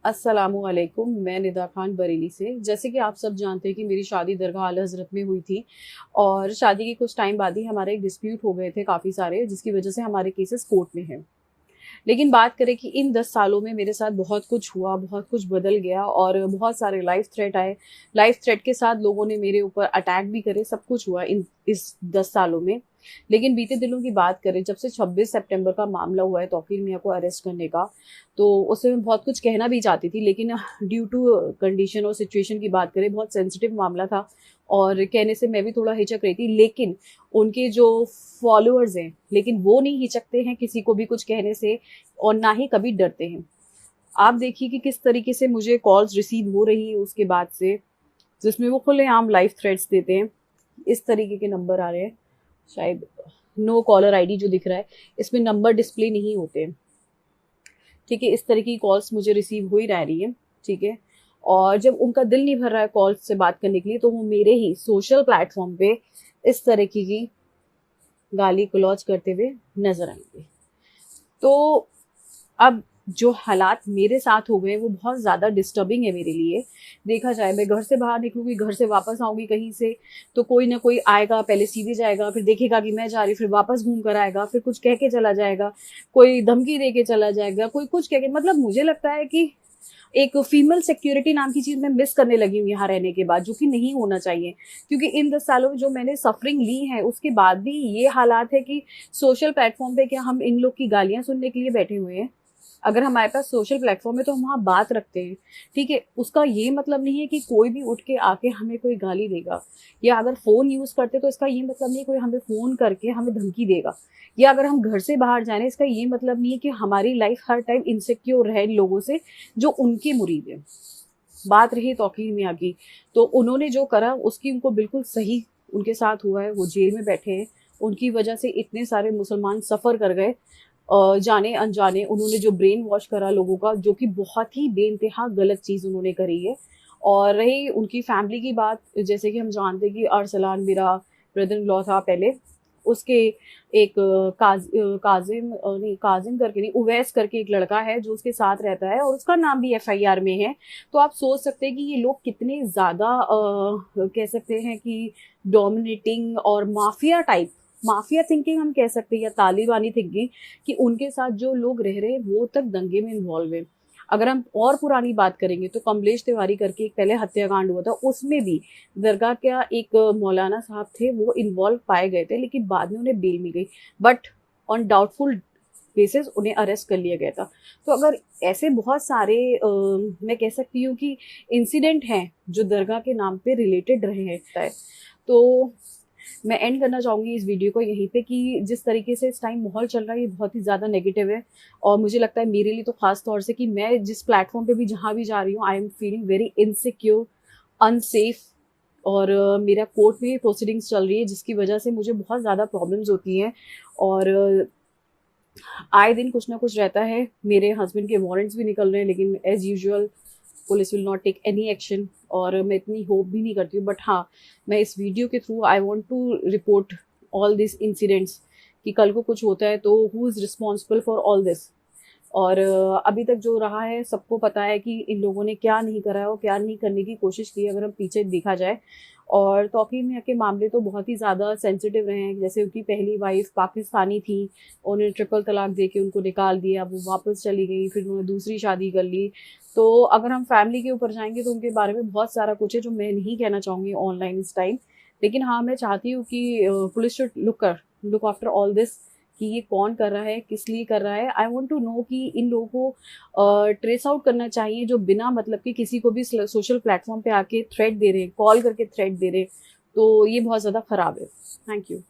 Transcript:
अस्सलामुअलैकुम। मैं निदा खान बरेली से। जैसे कि आप सब जानते हैं कि मेरी शादी दरगाह आला हज़रत में हुई थी और शादी के कुछ टाइम बाद ही हमारे एक डिस्प्यूट हो गए थे काफ़ी सारे, जिसकी वजह से हमारे केसेस कोर्ट में हैं। लेकिन बात करें कि इन 10 सालों में मेरे साथ बहुत कुछ हुआ, बहुत कुछ बदल गया और बहुत सारे लाइफ थ्रेट आए। लाइफ थ्रेट के साथ लोगों ने मेरे ऊपर अटैक भी करे, सब कुछ हुआ इस 10 सालों में। लेकिन बीते दिनों की बात करें, जब से 26 सितंबर का मामला हुआ है तौकीर मियां को अरेस्ट करने का, तो उससे मैं बहुत कुछ कहना भी चाहती थी, लेकिन ड्यू टू कंडीशन और सिचुएशन की बात करें, बहुत सेंसिटिव मामला था और कहने से मैं भी थोड़ा हिचक रही थी। लेकिन उनके जो फॉलोअर्स हैं, लेकिन वो नहीं हिचकते हैं किसी को भी कुछ कहने से और ना ही कभी डरते हैं। आप देखिए कि किस तरीके से मुझे कॉल्स रिसीव हो रही है उसके बाद से, जिसमें वो खुलेआम लाइफ थ्रेट्स देते हैं। इस तरीके के नंबर आ रहे हैं, शायद नो कॉलर आईडी जो दिख रहा है इसमें नंबर डिस्प्ले नहीं होते हैं। ठीक है, इस तरह की कॉल्स मुझे रिसीव हो ही रही है। ठीक है, और जब उनका दिल नहीं भर रहा है कॉल्स से बात करने के लिए, तो वो मेरे ही सोशल प्लेटफॉर्म पे इस तरह की गाली गलौज करते हुए नजर आएंगे। तो अब जो हालात मेरे साथ हो गए वो बहुत ज़्यादा डिस्टर्बिंग है मेरे लिए। देखा जाए, मैं घर से बाहर निकलूंगी, घर से वापस आऊंगी कहीं से, तो कोई ना कोई आएगा, पहले सीधे जाएगा, फिर देखेगा कि मैं जा रही, फिर वापस घूम कर आएगा, फिर कुछ कह के चला जाएगा, कोई धमकी दे के चला जाएगा, कोई कुछ कह के। मतलब मुझे लगता है कि एक फीमेल सिक्योरिटी नाम की चीज मैं मिस करने लगी हूँ यहाँ रहने के बाद, जो कि नहीं होना चाहिए। क्योंकि इन 10 सालों में जो मैंने सफरिंग ली है, उसके बाद भी ये हालात है कि सोशल प्लेटफॉर्म पे क्या हम इन लोग की गालियां सुनने के लिए बैठे हुए हैं? अगर हमारे पास सोशल प्लेटफॉर्म है तो हम वहाँ बात रखते हैं। ठीक है, उसका ये मतलब नहीं है कि कोई भी उठ के आके हमें कोई गाली देगा, या अगर फ़ोन यूज़ करते तो इसका ये मतलब नहीं है कोई हमें फ़ोन करके हमें धमकी देगा, या अगर हम घर से बाहर जाए इसका ये मतलब नहीं है कि हमारी लाइफ हर टाइम इनसिक्योर रहे लोगों से जो उनके मुरीद हैं। बात रही तौकीर मियां की, तो उन्होंने जो करा उसकी उनको बिल्कुल सही उनके साथ हुआ है। वो जेल में बैठे हैं, उनकी वजह से इतने सारे मुसलमान सफ़र कर गए। जाने अनजाने उन्होंने जो ब्रेन वॉश करा लोगों का, जो कि बहुत ही बेइंतहा गलत चीज़ उन्होंने करी है। और रही उनकी फैमिली की बात, जैसे कि हम जानते हैं कि अरसलान मेरा ब्रदर इन लॉ था पहले, उसके एक काजिम नहीं, काजिम करके नहीं, उवैस करके एक लड़का है जो उसके साथ रहता है और उसका नाम भी एफआईआर में है। तो आप सोच सकते हैं कि ये लोग कितने ज़्यादा कह सकते हैं कि डोमिनेटिंग और माफिया टाइप, माफिया थिंकिंग हम कह सकते हैं, या तालिबानी थिंकिंग, कि उनके साथ जो लोग रह रहे हैं वो तक दंगे में इन्वॉल्व है। अगर हम और पुरानी बात करेंगे तो कमलेश तिवारी करके एक पहले हत्याकांड हुआ था, उसमें भी दरगाह का एक मौलाना साहब थे, वो इन्वॉल्व पाए गए थे, लेकिन बाद में उन्हें बेल मिल गई, बट ऑन डाउटफुल बेसिस उन्हें अरेस्ट कर लिया गया था। तो अगर ऐसे बहुत सारे मैं कह सकती हूँ कि इंसिडेंट हैं जो दरगाह के नाम पे रिलेटेड रहे हैं। तो मैं एंड करना चाहूँगी इस वीडियो को यहीं पे कि जिस तरीके से इस टाइम माहौल चल रहा है ये बहुत ही ज़्यादा नेगेटिव है। और मुझे लगता है मेरे लिए तो ख़ास तौर से कि मैं जिस प्लेटफॉर्म पे भी जहाँ भी जा रही हूँ, I am feeling very insecure, unsafe. और मेरा कोर्ट में प्रोसीडिंग्स चल रही है, जिसकी वजह से मुझे बहुत ज़्यादा प्रॉब्लम्स होती हैं। और आए दिन कुछ ना कुछ रहता है। मेरे हस्बैंड के वारंट्स भी निकल रहे हैं, लेकिन as usual police will not take any action, और मैं इतनी होप भी नहीं करती हूँ। बट हाँ, मैं इस वीडियो के through I want to report all this incidents, कि कल को कुछ होता है तो who is responsible for all this. और अभी तक जो रहा है सबको पता है कि इन लोगों ने क्या नहीं करा है और क्या नहीं करने की कोशिश की है, अगर हम पीछे देखा जाए। और तौकीर मियां के मामले तो बहुत ही ज़्यादा सेंसिटिव रहे हैं। जैसे उनकी पहली वाइफ पाकिस्तानी थी, उन्हें ट्रिपल तलाक दे के उनको निकाल दिया, वो वापस चली गई, फिर उन्होंने दूसरी शादी कर ली। तो अगर हम फैमिली के ऊपर जाएंगे तो उनके बारे में बहुत सारा कुछ है जो मैं नहीं कहना चाहूँगी ऑनलाइन इस टाइम। लेकिन हाँ, मैं चाहती हूँ कि police should look after all this, कि ये कौन कर रहा है, किस लिए कर रहा है। आई वांट टू नो कि इन लोगों को ट्रेस आउट करना चाहिए जो बिना मतलब कि किसी को भी सोशल प्लेटफॉर्म पे आके थ्रेट दे रहे हैं, कॉल करके थ्रेट दे रहे हैं। तो ये बहुत ज़्यादा ख़राब है। Thank you.